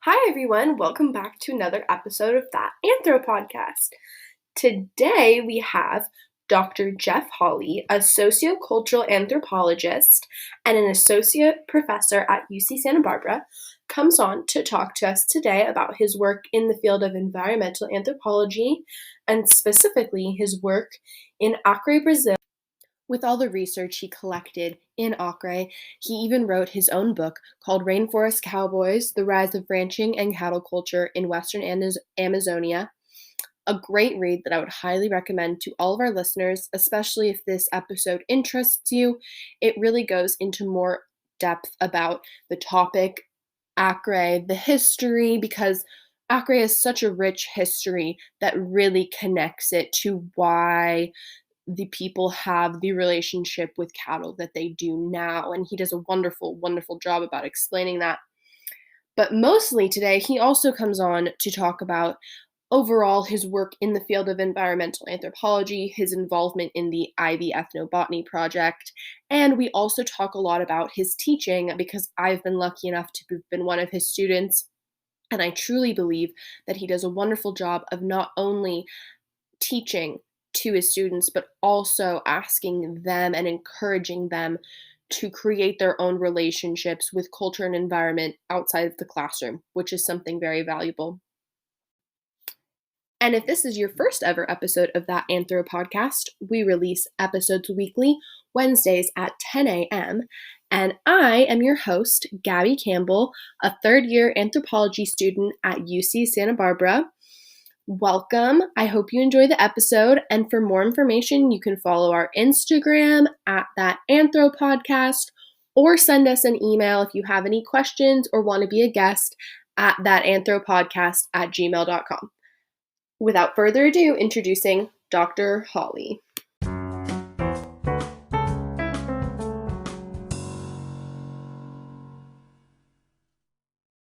Hi, everyone. Welcome back to another episode of That Anthro Podcast. Today we have Dr. Jeff Hoelle, a sociocultural anthropologist and an associate professor at UC Santa Barbara, comes on to talk to us today about his work in the field of environmental anthropology and specifically his work in Acre, Brazil. With all the research he collected in Acre, he even wrote his own book called Rainforest Cowboys: The Rise of Ranching and Cattle Culture in Western Amazonia. A great read that I would highly recommend to all of our listeners, especially if this episode interests you. It really goes into more depth about the topic, Acre, the history, because Acre has such a rich history that really connects it to why the people have the relationship with cattle that they do now. And he does a wonderful, wonderful job about explaining that. But mostly today, he also comes on to talk about overall his work in the field of environmental anthropology, his involvement in the Ivy Ethnobotany Project, and we also talk a lot about his teaching because I've been lucky enough to have been one of his students. And I truly believe that he does a wonderful job of not only teaching to his students, but also asking them and encouraging them to create their own relationships with culture and environment outside of the classroom, which is something very valuable. And if this is your first ever episode of That Anthro Podcast, we release episodes weekly, Wednesdays at 10 a.m. And I am your host, Gabby Campbell, a third year anthropology student at UC Santa Barbara. Welcome. I hope you enjoy the episode. And for more information, you can follow our Instagram at That Anthro Podcast or send us an email if you have any questions or want to be a guest at thatanthropodcast@gmail.com. Without further ado, introducing Dr. Hoelle.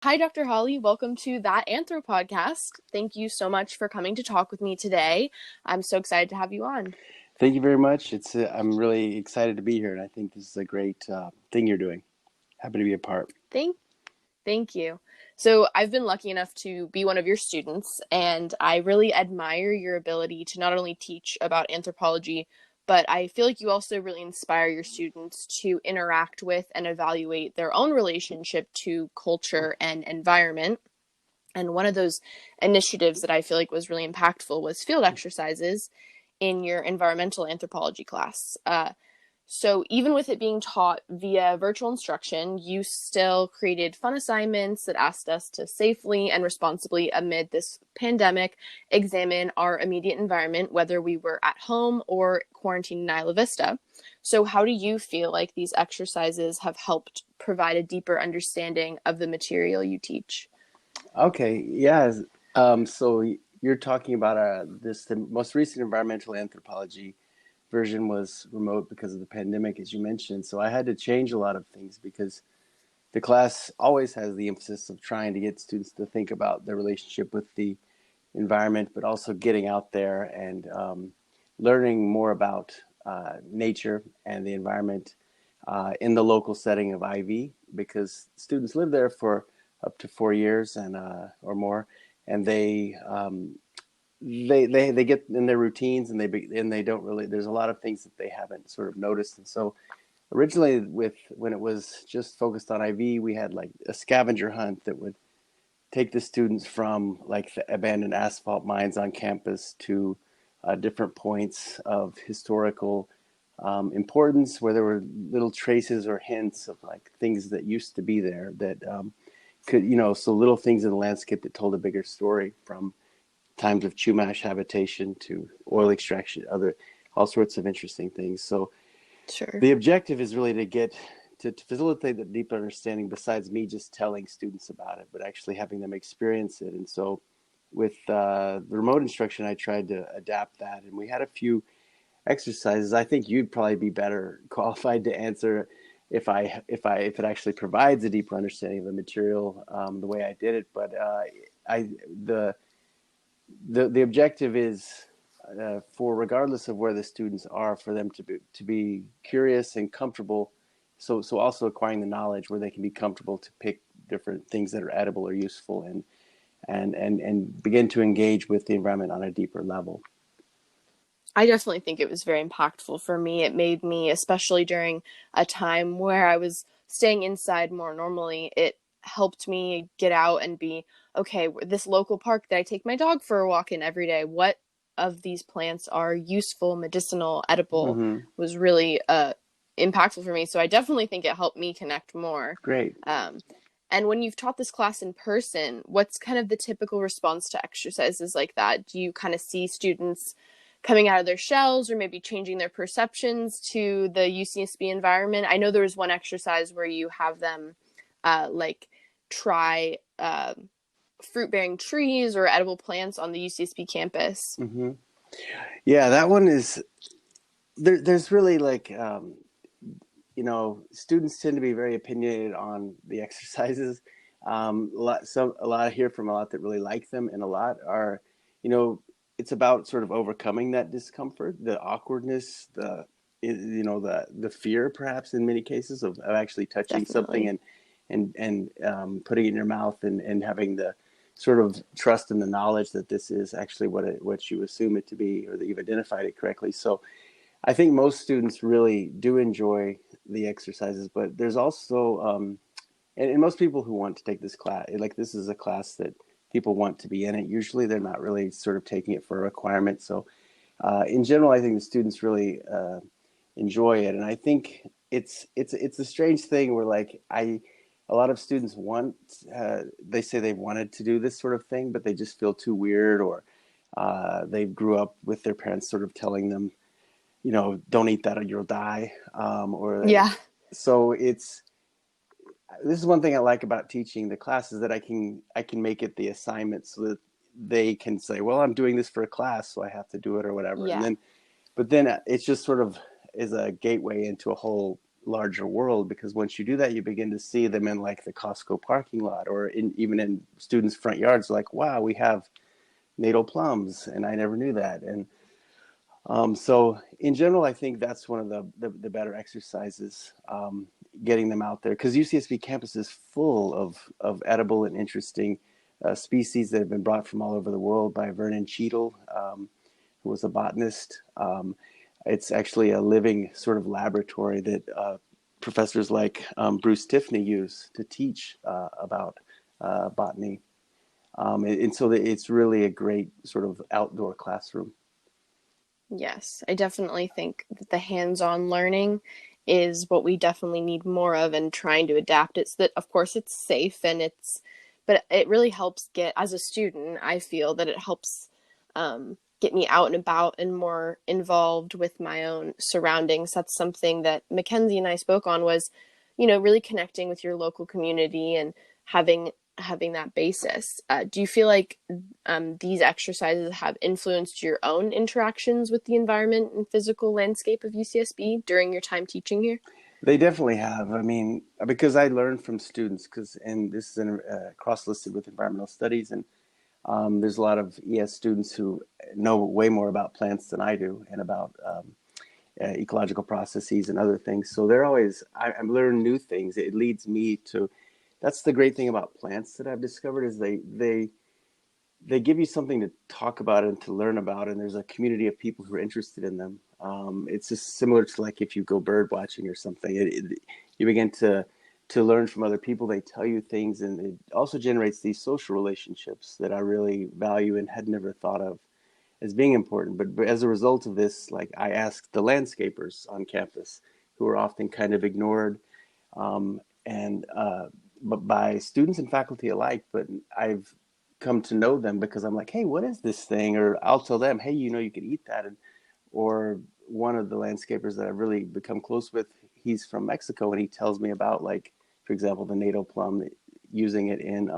Hi, Dr. Hoelle. Welcome to That Anthro Podcast. Thank you so much for coming to talk with me today. I'm so excited to have you on. Thank you very much. I'm really excited to be here, and I think this is a great thing you're doing. Happy to be a part. Thank you. So I've been lucky enough to be one of your students, and I really admire your ability to not only teach about anthropology, but I feel like you also really inspire your students to interact with and evaluate their own relationship to culture and environment. And one of those initiatives that I feel like was really impactful was field exercises in your environmental anthropology class. So even with it being taught via virtual instruction, you still created fun assignments that asked us to safely and responsibly, amid this pandemic, examine our immediate environment, whether we were at home or quarantined in Isla Vista. So how do you feel like these exercises have helped provide a deeper understanding of the material you teach? Okay, yeah. So you're talking about the most recent environmental anthropology version was remote because of the pandemic, as you mentioned. So I had to change a lot of things because the class always has the emphasis of trying to get students to think about their relationship with the environment, but also getting out there and learning more about nature and the environment in the local setting of Ivy, because students live there for up to 4 years and or more, and they get in their routines, and they don't really. There's a lot of things that they haven't sort of noticed, and so originally, when it was just focused on IV, we had like a scavenger hunt that would take the students from like the abandoned asphalt mines on campus to different points of historical importance, where there were little traces or hints of like things that used to be there that so little things in the landscape that told a bigger story, from times of Chumash habitation to oil extraction, all sorts of interesting things. So Sure. the objective is really to facilitate the deeper understanding, besides me just telling students about it, but actually having them experience it. And so with the remote instruction, I tried to adapt that, and we had a few exercises. I think you'd probably be better qualified to answer if it actually provides a deeper understanding of the material the way I did it. But the objective is for, regardless of where the students are, for them to be curious and comfortable. So also acquiring the knowledge where they can be comfortable to pick different things that are edible or useful, and begin to engage with the environment on a deeper level. I definitely think it was very impactful for me. It made me, especially during a time where I was staying inside more normally, it helped me get out and be, okay, this local park that I take my dog for a walk in every day, what of these plants are useful, medicinal, edible, Mm-hmm. was really impactful for me. So I definitely think it helped me connect more. Great. Um, and when you've taught this class in person, what's kind of the typical response to exercises like that? Do you kind of see students coming out of their shells or maybe changing their perceptions to the UCSB environment? I know there was one exercise where you have them like try fruit bearing trees or edible plants on the UCSB campus. Mm-hmm. Yeah, that one is there's really like students tend to be very opinionated on the exercises. A lot I hear from a lot that really like them, and a lot are, it's about sort of overcoming that discomfort, the awkwardness, the fear, perhaps in many cases of actually touching something Definitely. and putting it in your mouth and having the sort of trust and the knowledge that this is actually what you assume it to be, or that you've identified it correctly. So I think most students really do enjoy the exercises, but there's also, and most people who want to take this class, like this is a class that people want to be in it. Usually they're not really sort of taking it for a requirement. So in general, I think the students really enjoy it. And I think it's a strange thing where a lot of students they say they wanted to do this sort of thing, but they just feel too weird, or they grew up with their parents sort of telling them, don't eat that or you'll die. Yeah. So this is one thing I like about teaching the class, is that I can make it the assignment so that they can say, well, I'm doing this for a class, so I have to do it or whatever. Yeah. But then it's just sort of is a gateway into a whole larger world, because once you do that, you begin to see them in like the Costco parking lot, or even in students' front yards. Like, wow, we have natal plums, and I never knew that. And so in general, I think that's one of the better exercises, getting them out there, because UCSB campus is full of edible and interesting species that have been brought from all over the world by Vernon Cheadle, who was a botanist. It's actually a living sort of laboratory that professors like Bruce Tiffany use to teach about botany. And so it's really a great sort of outdoor classroom. Yes, I definitely think that the hands-on learning is what we definitely need more of, and trying to adapt it so that, of course, it's safe and but it really helps get, as a student, I feel that it helps get me out and about and more involved with my own surroundings. That's something that Mackenzie and I spoke on was, really connecting with your local community and having that basis. Do you feel like these exercises have influenced your own interactions with the environment and physical landscape of UCSB during your time teaching here? They definitely have. I mean, because I learned from students, and this is cross-listed with environmental studies, and there's a lot of ES students who know way more about plants than I do, and about ecological processes and other things. So I learn new things. It leads me to, that's the great thing about plants that I've discovered, is they give you something to talk about and to learn about, and there's a community of people who are interested in them. It's just similar to like if you go bird watching or something. You begin to learn from other people. They tell you things, and it also generates these social relationships that I really value and had never thought of as being important. But as a result of this, like I asked the landscapers on campus, who are often kind of ignored, and but by students and faculty alike. But I've come to know them because I'm like, hey, what is this thing? Or I'll tell them, hey, you could eat that. Or one of the landscapers that I've really become close with, he's from Mexico, and he tells me about, like, for example, the natal plum, using it in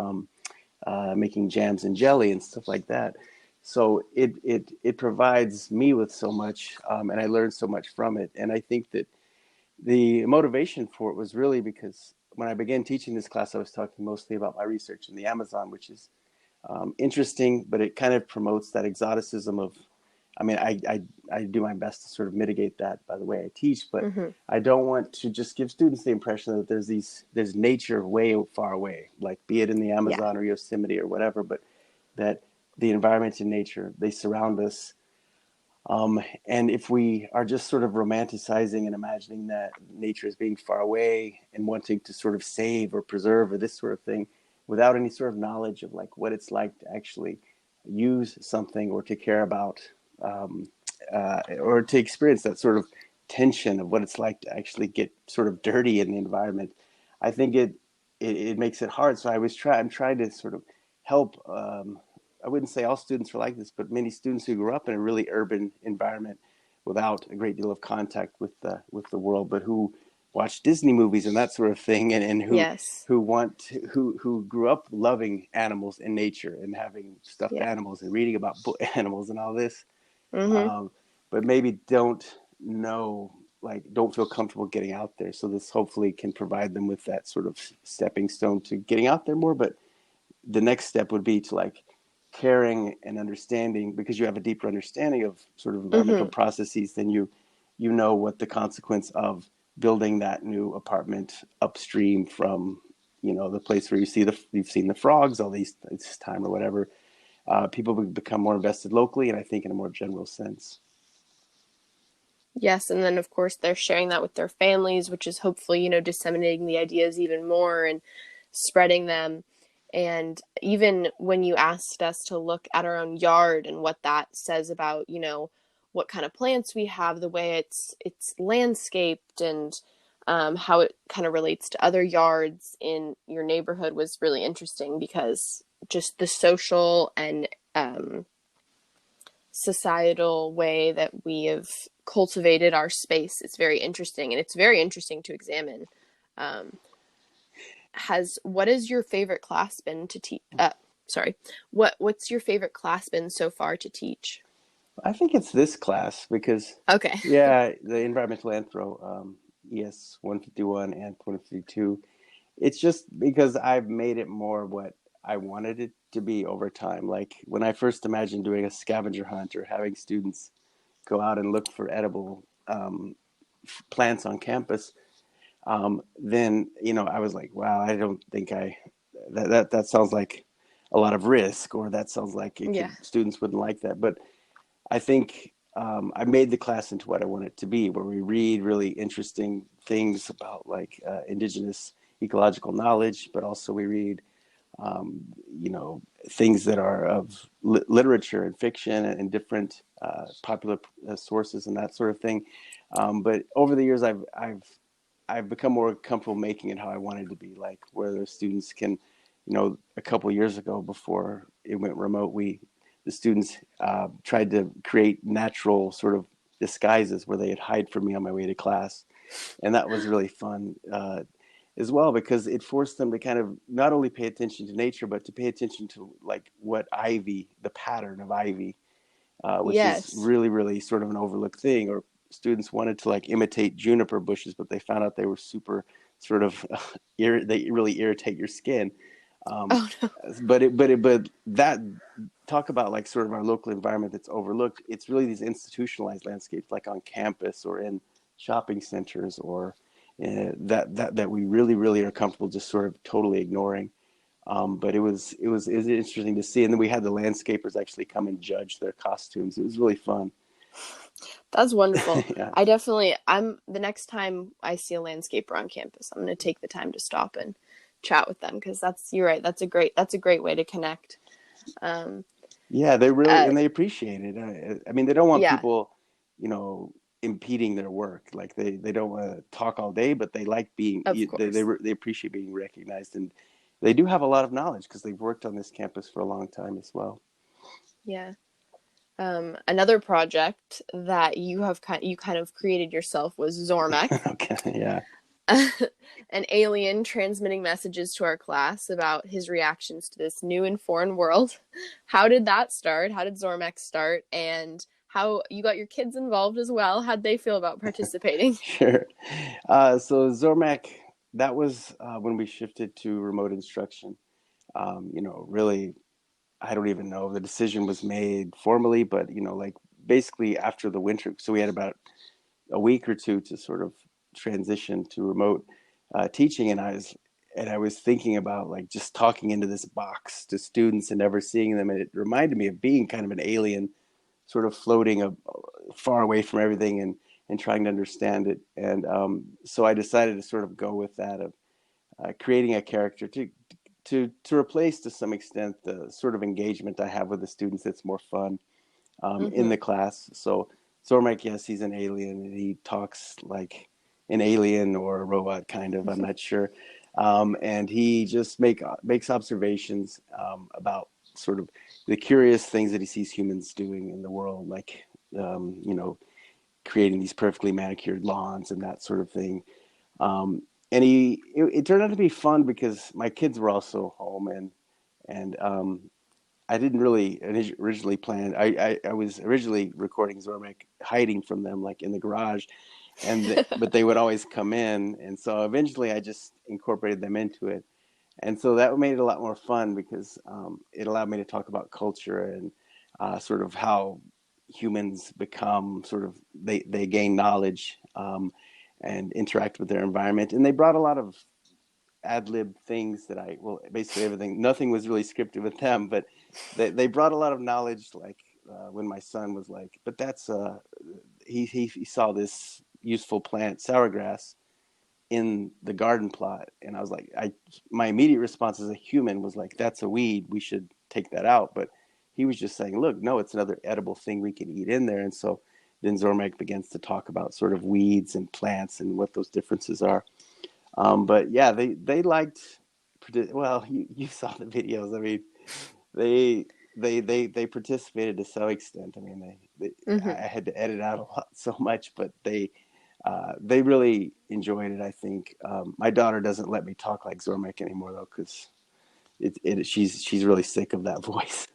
making jams and jelly and stuff like that. So it provides me with so much, and I learned so much from it. And I think that the motivation for it was really because when I began teaching this class, I was talking mostly about my research in the Amazon, which is interesting, but it kind of promotes that exoticism I mean, I do my best to sort of mitigate that by the way I teach, but Mm-hmm. I don't want to just give students the impression that there's nature way far away, like be it in the Yeah. Amazon or Yosemite or whatever, but that the environment in nature, they surround us. And if we are just sort of romanticizing and imagining that nature is being far away and wanting to sort of save or preserve or this sort of thing, without any sort of knowledge of like what it's like to actually use something or to care about, um, or to experience that sort of tension of what it's like to actually get sort of dirty in the environment, I think it makes it hard. So I'm trying to sort of help. I wouldn't say all students are like this, but many students who grew up in a really urban environment without a great deal of contact with the world, but who watch Disney movies and that sort of thing, and Yes. who grew up loving animals and nature and having stuffed Yeah. animals and reading about animals and all this, Mm-hmm. um, but maybe don't feel comfortable getting out there. So this hopefully can provide them with that sort of stepping stone to getting out there more. But the next step would be to like caring and understanding, because you have a deeper understanding of sort of environmental Mm-hmm. processes, then you know what the consequence of building that new apartment upstream from the place where you've seen the frogs all these this time or whatever. People become more invested locally, and I think in a more general sense. Yes, and then of course they're sharing that with their families, which is hopefully, disseminating the ideas even more and spreading them. And even when you asked us to look at our own yard and what that says about, what kind of plants we have, the way it's landscaped, and how it kind of relates to other yards in your neighborhood was really interesting, because just the social and societal way that we have cultivated our space is very interesting, and it's very interesting to examine. Um, has What is your favorite class been to teach? Sorry, what's your favorite class been so far to teach? I think it's this class because, Okay. yeah, the environmental anthro, ES 151 and 152. It's just because I've made it more what I wanted it to be over time. Like when I first imagined doing a scavenger hunt or having students go out and look for edible plants on campus, then I was like, wow, I don't think that sounds like a lot of risk, or that sounds like Yeah. students wouldn't like that. But I think I made the class into what I want it to be, where we read really interesting things about like indigenous ecological knowledge, but also we read, things that are of literature and fiction and different popular sources and that sort of thing. But over the years, I've become more comfortable making it how I wanted to be, like where the students can, a couple of years ago before it went remote, the students tried to create natural sort of disguises where they'd hide from me on my way to class. And that was really fun as well, because it forced them to kind of not only pay attention to nature, but to pay attention to like the pattern of ivy, which is Yes. really, really sort of an overlooked thing. Or students wanted to like imitate juniper bushes, but they found out they were super sort of, they really irritate your skin. Um, Oh no. but that talk about like sort of our local environment that's overlooked. It's really these institutionalized landscapes, like on campus or in shopping centers, or that we really, really are comfortable just sort of totally ignoring. But it was interesting to see, and then we had the landscapers actually come and judge their costumes. It was really fun. That's wonderful. Yeah. I'm the next time I see a landscaper on campus, I'm going to take the time to stop and chat with them, because you're right. That's a great way to connect. Um, Yeah, uh, they appreciate it. I mean, they don't want yeah, people, you know, impeding their work. Like they don't want to talk all day, but they like of course. they appreciate being recognized, and they do have a lot of knowledge because they've worked on this campus for a long time as well. Yeah. Another project that you kind of created yourself was Zormek, Okay, yeah. an alien transmitting messages to our class about his reactions to this new and foreign world. How did that start? How did Zormek start? And how you got your kids involved as well? How'd they feel about participating? Sure. So Zormak, that was when we shifted to remote instruction. Really, I don't even know if the decision was made formally, but like basically after the winter. So we had about a week or two to sort of transition to remote teaching, and I was thinking about like just talking into this box to students and never seeing them, and it reminded me of being kind of an alien, sort of floating far away from everything and trying to understand it. And so I decided to sort of go with that of creating a character to replace to some extent the sort of engagement I have with the students that's more fun in the class. So Zormike, yes, he's an alien and he talks like an alien or a robot, kind of. I'm not sure. And he just makes observations about sort of the curious things that he sees humans doing in the world, like you know, creating these perfectly manicured lawns and that sort of thing. And it turned out to be fun because my kids were also home, and I didn't really originally plan. I was originally recording Zormek hiding from them, like in the garage, but they would always come in, and so eventually I just incorporated them into it, and so that made it a lot more fun because it allowed me to talk about culture and sort of how humans become sort of they gain knowledge and interact with their environment, and they brought a lot of ad lib things that basically everything, nothing was really scripted with them, but they brought a lot of knowledge. Like when my son was like, but that's he saw this useful plant, sour grass, in the garden plot, and I was like, my immediate response as a human was like, that's a weed, we should take that out. But he was just saying, look, no, it's another edible thing we can eat in there. And so then Zormek begins to talk about sort of weeds and plants and what those differences are. But yeah, they liked. Well, you saw the videos. I mean, they they participated to some extent. I mean, I Mm-hmm. had to edit out a lot, so much, but they really enjoyed it. I think my daughter doesn't let me talk like Zormek anymore though, because she's really sick of that voice.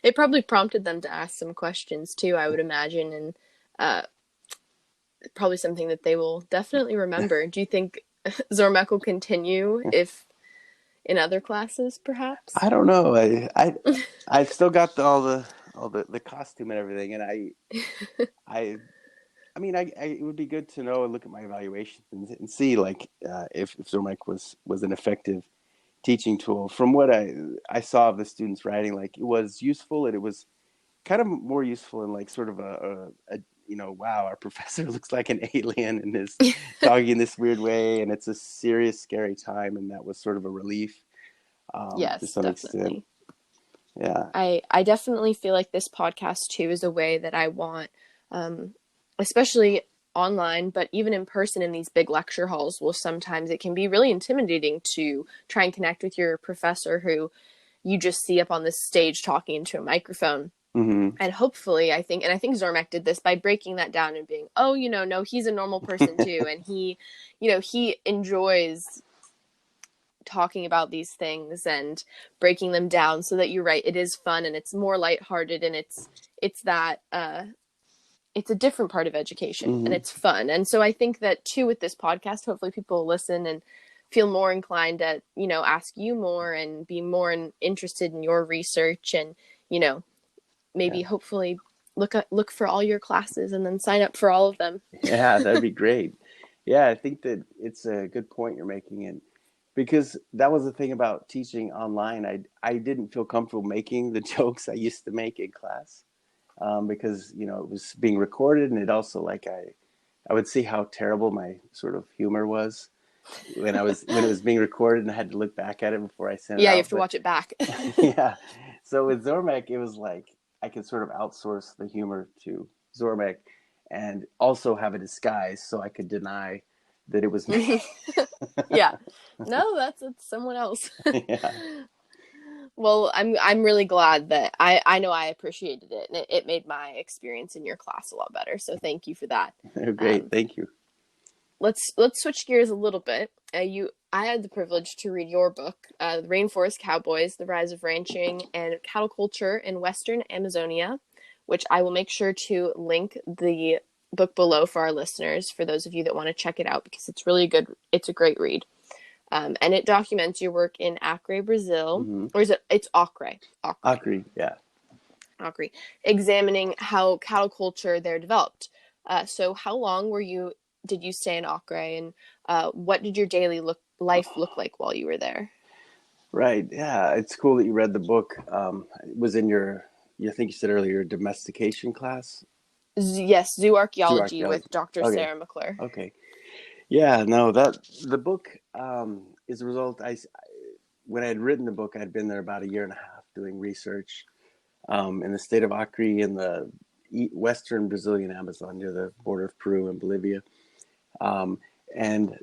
It probably prompted them to ask some questions too, I would imagine, and uh, probably something that they will definitely remember. Do you think Zormek will continue if in other classes, perhaps? I don't know. I've still got all the costume and everything, and I I mean, it would be good to know and look at my evaluations and see like if Zormike was an effective teaching tool. From what I saw of the students writing, like it was useful, and it was kind of more useful in like sort of a wow, our professor looks like an alien and is talking in this weird way, and it's a serious, scary time, and that was sort of a relief to Yes, some extent. definitely. Yeah. I definitely feel like this podcast too is a way that I want, um, especially online, but even in person in these big lecture halls, will sometimes it can be really intimidating to try and connect with your professor who you just see up on this stage talking into a microphone. Hmm. And hopefully, I think Zormek did this by breaking that down and being, oh, no, he's a normal person too, and he enjoys talking about these things and breaking them down so that you're right, it is fun and it's more lighthearted, and it's that it's a different part of education and Hmm. it's fun. And so I think that too with this podcast, hopefully people will listen and feel more inclined to, ask you more and be more interested in your research, and, you know, Yeah. maybe hopefully look for all your classes and then sign up for all of them. Yeah, that'd be great. Yeah, I think that it's a good point you're making, and because that was the thing about teaching online, I didn't feel comfortable making the jokes I used to make in class because it was being recorded, and it also like I would see how terrible my sort of humor was when it was being recorded, and I had to look back at it before I sent it Yeah, you have out. to But watch it back. yeah, so with Zormek, it was like I could sort of outsource the humor to Zormek, and also have a disguise so I could deny that it was me. Yeah. No, that's someone else. Yeah. Well, I'm really glad that I know I appreciated it, and it made my experience in your class a lot better. So thank you for that. Great. Um, Thank you. let's switch gears a little bit. I had the privilege to read your book, The Rainforest Cowboys: The Rise of Ranching and Cattle Culture in Western Amazonia, which I will make sure to link the book below for our listeners, for those of you that want to check it out, because it's really good. It's a great read. And it documents your work in Acre, Brazil, Hmm. or is it's Acre? Acre. Akri. Yeah. agree, examining how cattle culture there developed. So how long did you stay in Acre, and what did your daily life look like while you were there? Right. Yeah. It's cool that you read the book. It was in I think you said earlier, your domestication class, Yes, zoo zoo archaeology archaeology. with Dr. Okay. Sarah McClure. Okay. Yeah. No, the book is a result. When I had written the book, I'd been there about a year and a half doing research in the state of Acre in the western Brazilian Amazon near the border of Peru and Bolivia. Um, and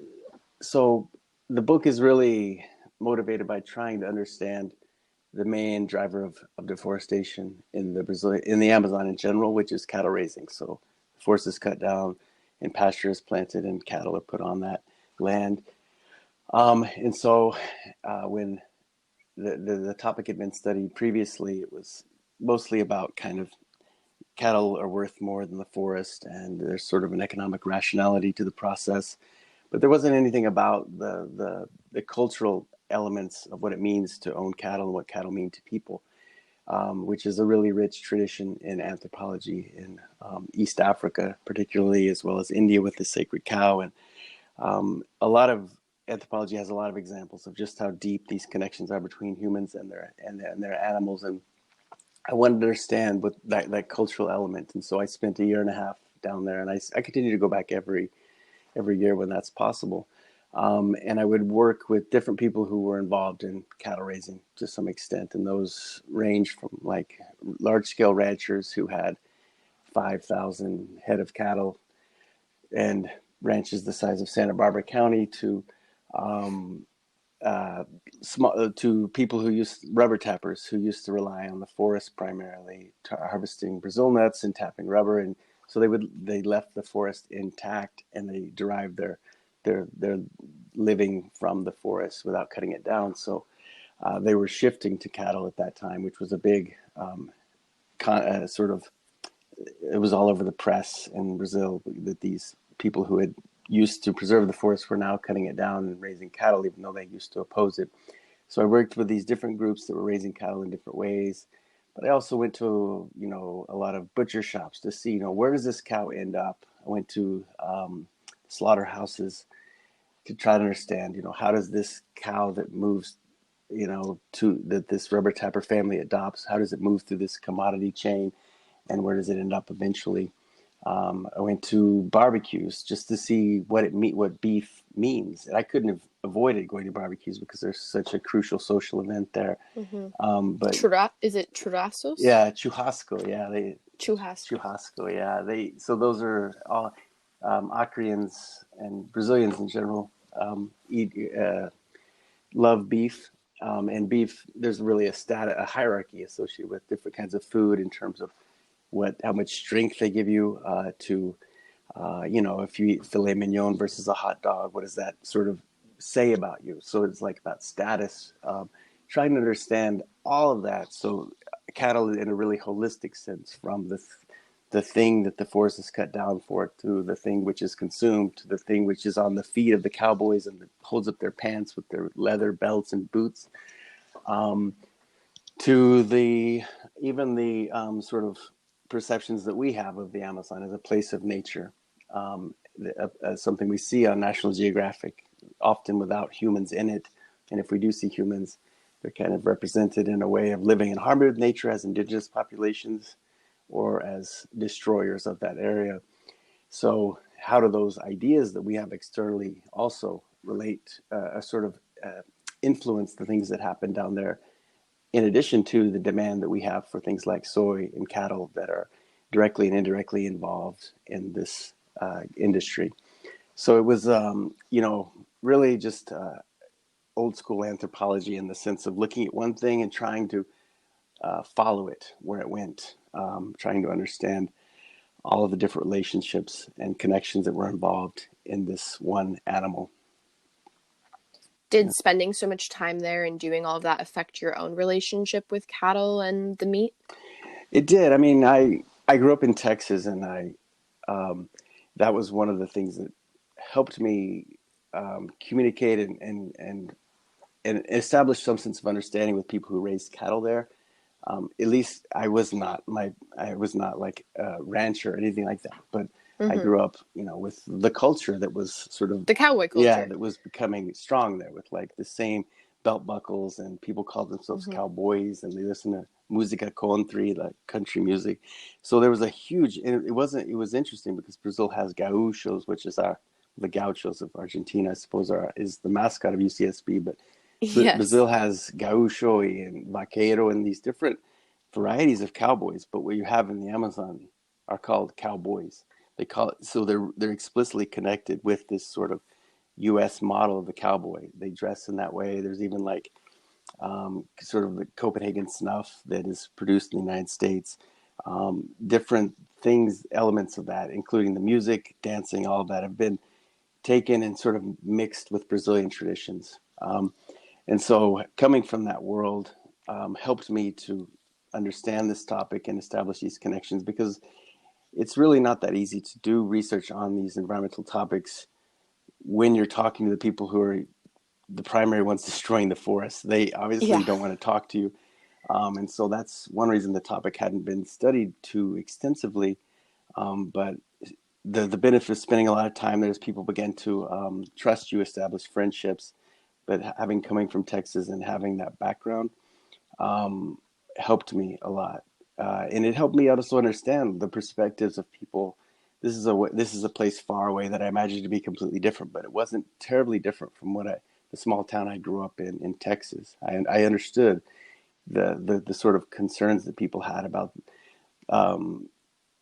so the book is really motivated by trying to understand the main driver of deforestation in the Amazon in general, which is cattle raising. So forest is cut down and pasture is planted and cattle are put on that land. And so when the topic had been studied previously, it was mostly about kind of cattle are worth more than the forest, and there's sort of an economic rationality to the process. But there wasn't anything about the cultural elements of what it means to own cattle and what cattle mean to people, which is a really rich tradition in anthropology in East Africa, particularly, as well as India with the sacred cow. And a lot of anthropology has a lot of examples of just how deep these connections are between humans and their animals. And I wanted to understand what that cultural element. And so I spent a year and a half down there, and I continue to go back every year when that's possible. And I would work with different people who were involved in cattle raising to some extent. And those range from like large scale ranchers who had 5,000 head of cattle and ranches the size of Santa Barbara County um, to people who used rubber tappers who used to rely on the forest primarily harvesting Brazil nuts and tapping rubber. And so they left the forest intact and they derived their living from the forest without cutting it down. So they were shifting to cattle at that time, which was a big sort of, it was all over the press in Brazil that these people who had used to preserve the forest were now cutting it down and raising cattle, even though they used to oppose it. So I worked with these different groups that were raising cattle in different ways. But I also went to, a lot of butcher shops to see, where does this cow end up? I went to slaughterhouses to try to understand, how does this cow that moves, that this rubber tapper family adopts, how does it move through this commodity chain, and where does it end up eventually? I went to barbecues just to see what beef means. And I couldn't have avoided going to barbecues because there's such a crucial social event there. Mm-hmm. But Is it churrascos? yeah, churrasco, yeah, Churrasco. churrasco, yeah, so those are all Acreans and Brazilians in general eat love beef. And beef, there's really a hierarchy associated with different kinds of food in terms of how much strength they give you if you eat filet mignon versus a hot dog, what does that sort of say about you? So it's like about status, trying to understand all of that. So cattle in a really holistic sense, from the thing that the forest is cut down for, to the thing which is consumed, to the thing which is on the feet of the cowboys and holds up their pants with their leather belts and boots, to even the sort of perceptions that we have of the Amazon as a place of nature, as something we see on National Geographic, often without humans in it. And if we do see humans, they're kind of represented in a way of living in harmony with nature as indigenous populations or as destroyers of that area. So how do those ideas that we have externally also relate, sort of influence the things that happen down there, in addition to the demand that we have for things like soy and cattle that are directly and indirectly involved in this industry? So it was, really just old school anthropology in the sense of looking at one thing and trying to follow it where it went, trying to understand all of the different relationships and connections that were involved in this one animal. Did spending so much time there and doing all of that affect your own relationship with cattle and the meat? It did. I mean, I grew up in Texas, and that was one of the things that helped me communicate and establish some sense of understanding with people who raised cattle there. At least I was not like a rancher or anything like that, but I Mm-hmm. grew up, with the culture that was sort of, The cowboy yeah, culture. that was becoming strong there with like the same belt buckles, and people called themselves Mm-hmm. cowboys, and they listened to música country, like country music. So there was a huge, and it was interesting because Brazil has gauchos, which is the gauchos of Argentina, I suppose, is the mascot of UCSB, but Yes. Brazil has gaucho and vaqueiro and these different varieties of cowboys, but what you have in the Amazon are called cowboys. They call it, so they're explicitly connected with this sort of U.S. model of the cowboy. They dress in that way. There's even like sort of the Copenhagen snuff that is produced in the United States. Different things, elements of that, including the music, dancing, all of that, have been taken and sort of mixed with Brazilian traditions. And so coming from that world helped me to understand this topic and establish these connections, because it's really not that easy to do research on these environmental topics when you're talking to the people who are the primary ones destroying the forest. They obviously Yeah. don't want to talk to you. And so that's one reason the topic hadn't been studied too extensively. But the benefit of spending a lot of time there is people begin to trust you, establish friendships. But having coming from Texas and having that background um, helped me a lot, and it helped me also understand the perspectives of people. This is a place far away that I imagined to be completely different, but it wasn't terribly different from the small town I grew up in Texas. I understood the sort of concerns that people had about um,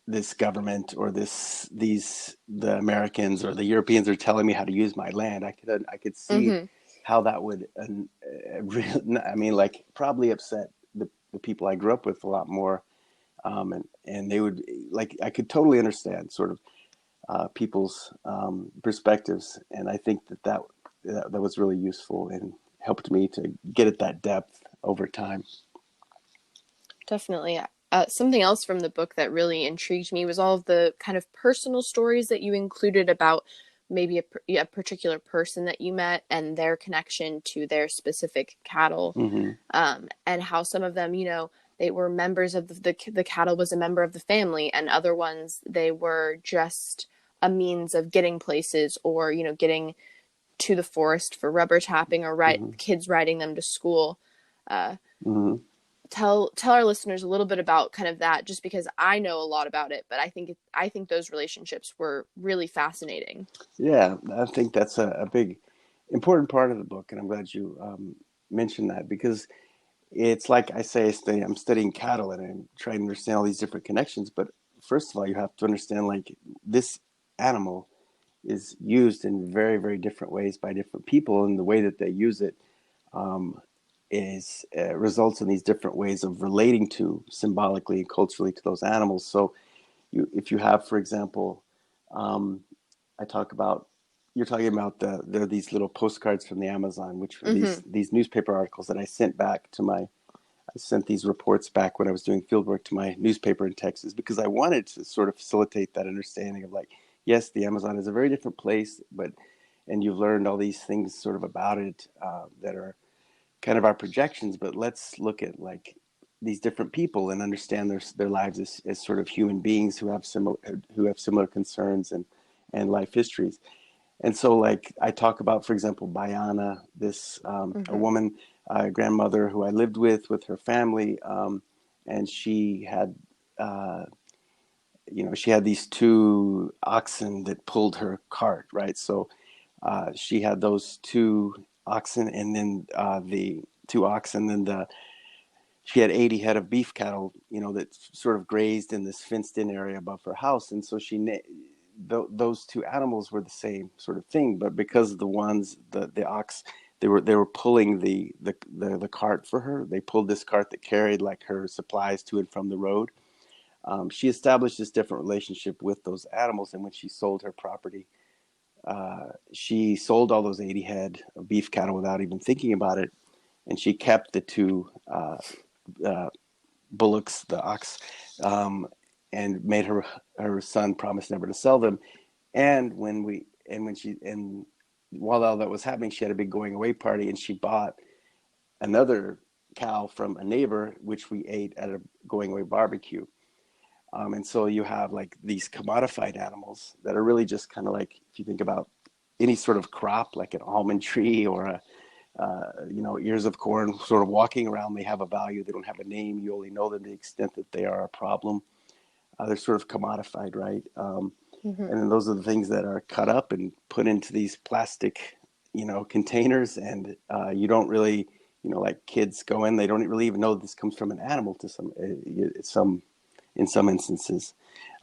this government, or the Americans or the Europeans are telling me how to use my land. I could see Mm-hmm. how that would I mean, like, probably upset the people I grew up with a lot more. And they would, like, I could totally understand sort of people's perspectives, and I think that was really useful and helped me to get at that depth over time. Definitely. Something else from the book that really intrigued me was all of the kind of personal stories that you included about maybe a particular person that you met and their connection to their specific cattle, Mm-hmm. and how some of them, they were members of the cattle was a member of the family, and other ones they were just a means of getting places, or getting to the forest for rubber tapping, or Mm-hmm. kids riding them to school. Uh, Mm-hmm. tell our listeners a little bit about kind of that, just because I know a lot about it, but I think those relationships were really fascinating. Yeah, I think that's a big important part of the book, and I'm glad you mentioned that, because it's like I say, I'm studying cattle and I'm trying to understand all these different connections. But first of all, you have to understand, like, this animal is used in very, very different ways by different people, and the way that they use it um, is results in these different ways of relating to symbolically and culturally to those animals. So, if you have, for example, um, I talk about you're talking about there are these little postcards from the Amazon, which were Mm-hmm. these newspaper articles that I sent back to my I sent these reports back when I was doing field work to my newspaper in Texas, because I wanted to sort of facilitate that understanding of, like, yes, the Amazon is a very different place, and you've learned all these things sort of about it that are kind of our projections, but let's look at, like, these different people and understand their lives as sort of human beings who have similar concerns and life histories. And so, like, I talk about, for example, Bayana, this a Mm-hmm. woman, grandmother who I lived with her family, and she had, uh, she had these two oxen that pulled her cart, right? So she had those two oxen, and then the two oxen, and then she had 80 head of beef cattle, that sort of grazed in this fenced-in area above her house, and so those two animals were the same sort of thing, but because the ox, they were pulling the cart for her. They pulled this cart that carried, like, her supplies to and from the road. She established this different relationship with those animals, and when she sold her property, she sold all those 80 head of beef cattle without even thinking about it, and she kept the two uh, bullocks, the ox, um, and made her son promise never to sell them. And while all that was happening, she had a big going away party, and she bought another cow from a neighbor, which we ate at a going away barbecue. And so you have like these commodified animals that are really just kind of like, if you think about any sort of crop, like an almond tree or ears of corn sort of walking around, they have a value. They don't have a name. You only know them to the extent that they are a problem. They're sort of commodified, right? Mm-hmm. And then those are the things that are cut up and put into these plastic, containers. And you don't really, like kids go in, they don't really even know this comes from an animal to in some instances.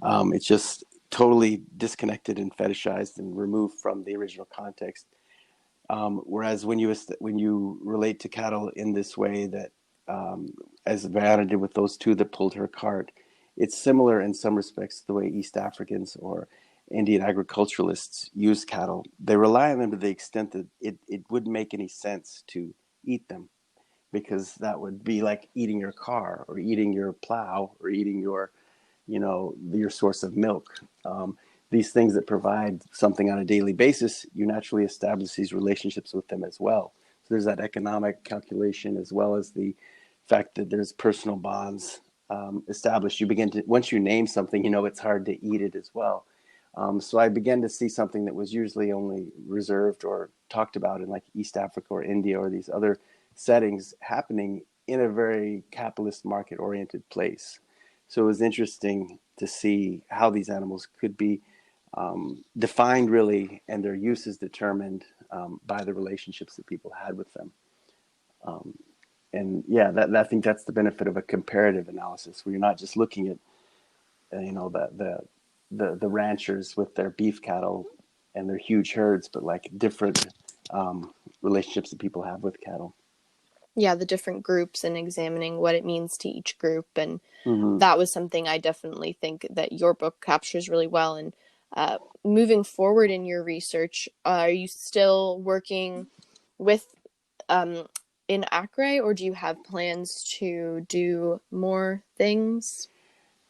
It's just totally disconnected and fetishized and removed from the original context. Whereas when you relate to cattle in this way that, as Diana did with those two that pulled her cart, it's similar in some respects to the way East Africans or Indian agriculturalists use cattle. They rely on them to the extent that it wouldn't make any sense to eat them, because that would be like eating your car or eating your plow or eating your source of milk. These things that provide something on a daily basis, you naturally establish these relationships with them as well. So there's that economic calculation as well as the fact that there's personal bonds established. You begin to, once you name something, it's hard to eat it as well. So I began to see something that was usually only reserved or talked about in like East Africa or India or these other settings happening in a very capitalist market oriented place. So it was interesting to see how these animals could be defined really, and their use is determined by the relationships that people had with them. Um, and yeah, I think that's the benefit of a comparative analysis, where you're not just looking at the ranchers with their beef cattle and their huge herds, but like different relationships that people have with cattle. Yeah, the different groups and examining what it means to each group. And Mm-hmm. that was something I definitely think that your book captures really well. And moving forward in your research, are you still working with um, in Acre, or do you have plans to do more things?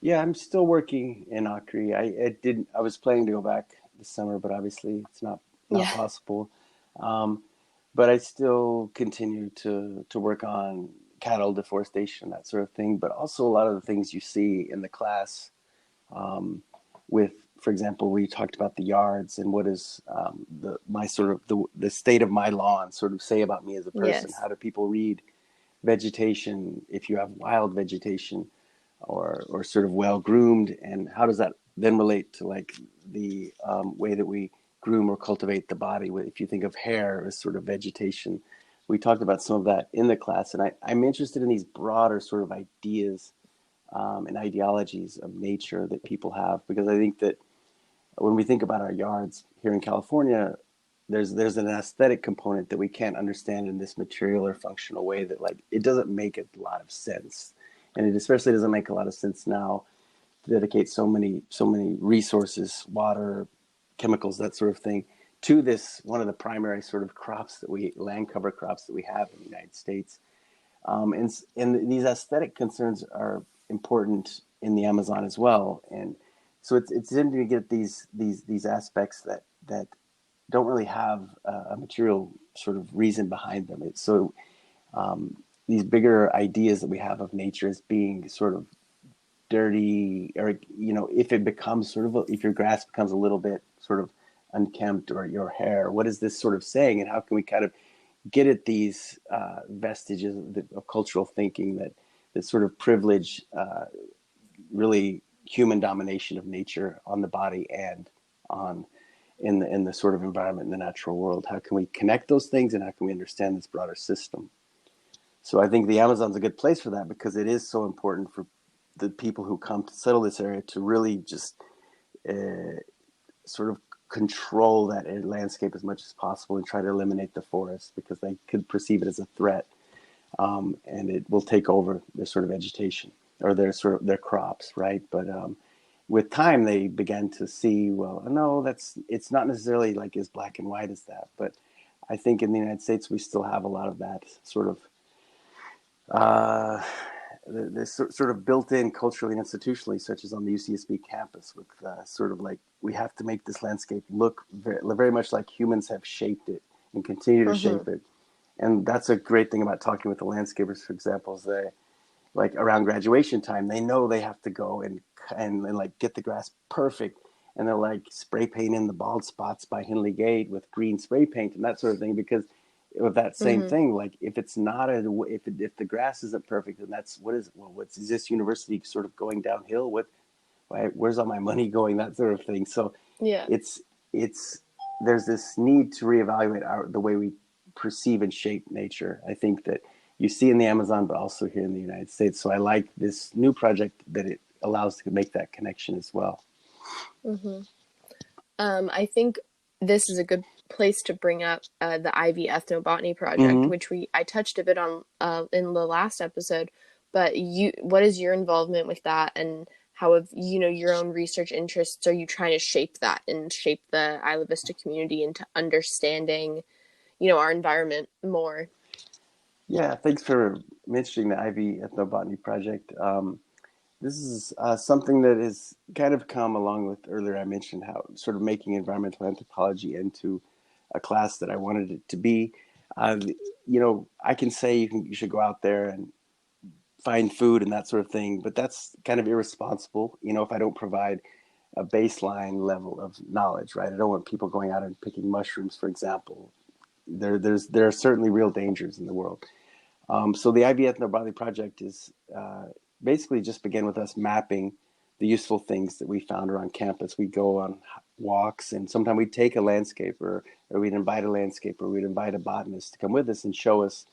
Yeah, I'm still working in Acre. I was planning to go back this summer, but obviously it's not Yeah. possible. Um, but I still continue to work on cattle deforestation, that sort of thing. But also a lot of the things you see in the class, um, with, for example, we talked about the yards and what is the state of my lawn sort of say about me as a person. Yes. How do people read vegetation if you have wild vegetation? Or sort of well groomed, and how does that then relate to like the way that we groom or cultivate the body? If you think of hair as sort of vegetation, we talked about some of that in the class, and I'm interested in these broader sort of ideas and ideologies of nature that people have, because I think that when we think about our yards here in California, there's an aesthetic component that we can't understand in this material or functional way, that like it doesn't make a lot of sense, and it especially doesn't make a lot of sense now to dedicate so many resources, water, chemicals, that sort of thing, to this one of the primary sort of crops that we land cover crops that we have in the United States. And these aesthetic concerns are important in the Amazon as well. And so it's interesting to get these aspects that don't really have a material sort of reason behind them. These bigger ideas that we have of nature as being sort of dirty, or if it becomes sort of if your grass becomes a little bit sort of unkempt, or your hair, what is this sort of saying, and how can we kind of get at these vestiges of cultural thinking that sort of privilege really human domination of nature on the body and on in the sort of environment in the natural world. How can we connect those things, and how can we understand this broader system? So I think the Amazon's a good place for that, because it is so important for the people who come to settle this area to really just uh, sort of control that landscape as much as possible and try to eliminate the forest, because they could perceive it as a threat, and it will take over their sort of vegetation or their crops, right? But with time, they began to see, well, no, it's not necessarily like as black and white as that. But I think in the United States, we still have a lot of that sort of uh, this sort of built-in culturally and institutionally, such as on the UCSB campus, with sort of like, we have to make this landscape look very, very much like humans have shaped it and continue to Mm-hmm. shape it. And that's a great thing about talking with the landscapers, for example, is they, like around graduation time, they know they have to go and like get the grass perfect, and they're like spray painting the bald spots by Henley Gate with green spray paint and that sort of thing, because with that same Mm-hmm. thing, like if it's not a if the grass isn't perfect, then that's what is well, what's is this university sort of going downhill? Where's all my money going? That sort of thing. So Yeah. it's it's there's this need to reevaluate the way we perceive and shape nature. I think that you see in the Amazon, but also here in the United States. So I like this new project that it allows to make that connection as well. Mm-hmm. I think this is a good place to bring up the Ivy Ethnobotany project, Mm-hmm. which I touched a bit on in the last episode. But what is your involvement with that, and how have your own research interests? Are you trying to shape that and shape the Isla Vista community into understanding, our environment more? Yeah, thanks for mentioning the Ivy Ethnobotany Project. This is something that has kind of come along with earlier. I mentioned how sort of making environmental anthropology into a class that I wanted it to be. Uh, I can say you should go out there and find food and that sort of thing, but that's kind of irresponsible. If I don't provide a baseline level of knowledge, right? I don't want people going out and picking mushrooms, for example. There are certainly real dangers in the world. So the IB Ethnobotany Project is basically just began with us mapping the useful things that we found around campus. We go on walks, and sometimes we'd take a landscaper, or we'd invite a landscaper, or we'd invite a botanist to come with us and show us,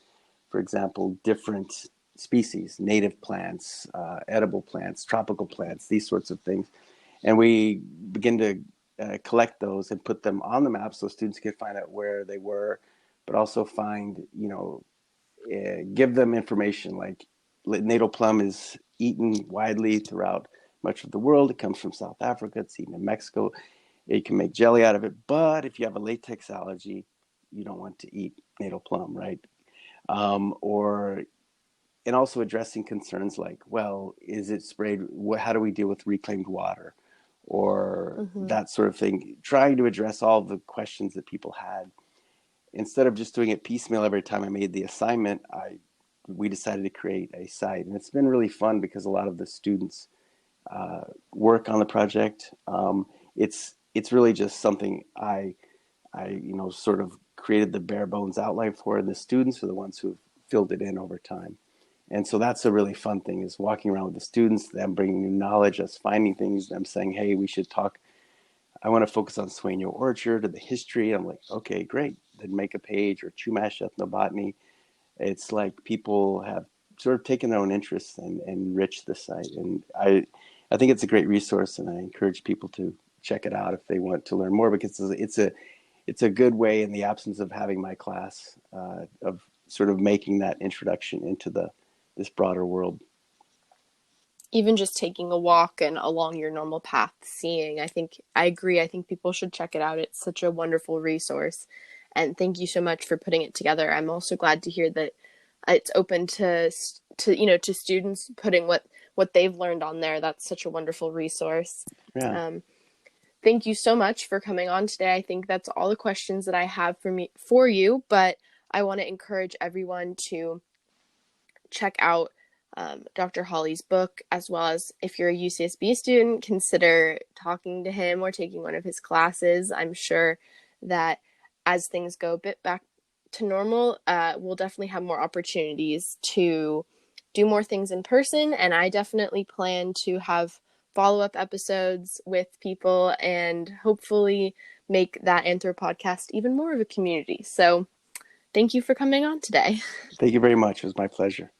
for example, different species, native plants, edible plants, tropical plants, these sorts of things. And we begin to collect those and put them on the map so students could find out where they were, but also find, give them information like natal plum is eaten widely throughout much of the world. It comes from South Africa. It's eaten in Mexico. You can make jelly out of it, but if you have a latex allergy, you don't want to eat natal plum, right? Or and also addressing concerns like, well, is it sprayed? How do we deal with reclaimed water, or Mm-hmm. that sort of thing? Trying to address all the questions that people had instead of just doing it piecemeal every time I made the assignment. We decided to create a site, and it's been really fun because a lot of the students work on the project. It's really just something I sort of created the bare bones outline for, and the students are the ones who've filled it in over time. And so that's a really fun thing, is walking around with the students, them bringing new knowledge, us finding things, them saying, hey, we should talk. I want to focus on Sueño Orchard and the history. I'm like, okay, great. Then make a page, or Chumash Ethnobotany. It's like people have sort of taken their own interests and enriched the site. And I think it's a great resource, and I encourage people to check it out if they want to learn more, because it's a good way, in the absence of having my class, of sort of making that introduction into this broader world. Even just taking a walk and along your normal path, seeing, I agree. I think people should check it out. It's such a wonderful resource. And thank you so much for putting it together. I'm also glad to hear that it's open to students putting what they've learned on there. That's such a wonderful resource. Yeah. Um, Thank you so much for coming on today. I think that's all the questions that I have for you, but I want to encourage everyone to check out Dr. Hawley's book, as well as, if you're a UCSB student, consider talking to him or taking one of his classes. I'm sure that as things go a bit back to normal, we'll definitely have more opportunities to do more things in person, and I definitely plan to have follow-up episodes with people and hopefully make that Anthro podcast even more of a community. So thank you for coming on today. Thank you very much. It was my pleasure.